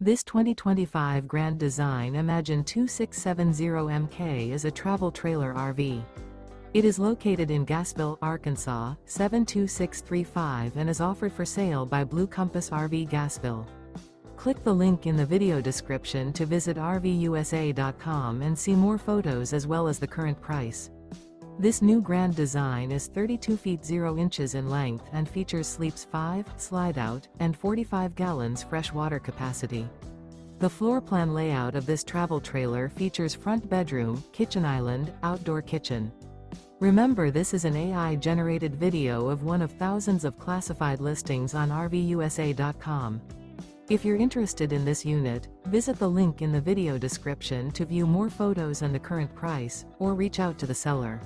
This 2025 Grand Design Imagine 2670MK is a travel trailer RV. It is located in Gassville, Arkansas, 72635 and is offered for sale by Blue Compass RV Gassville. Click the link in the video description to visit RVUSA.com and see more photos as well as the current price. This new Grand Design is 32 feet 0 inches in length and features sleeps 5, slide-out, and 45 gallons fresh water capacity. The floor plan layout of this travel trailer features front bedroom, kitchen island, outdoor kitchen. Remember, this is an AI-generated video of one of thousands of classified listings on RVUSA.com. If you're interested in this unit, visit the link in the video description to view more photos and the current price, or reach out to the seller.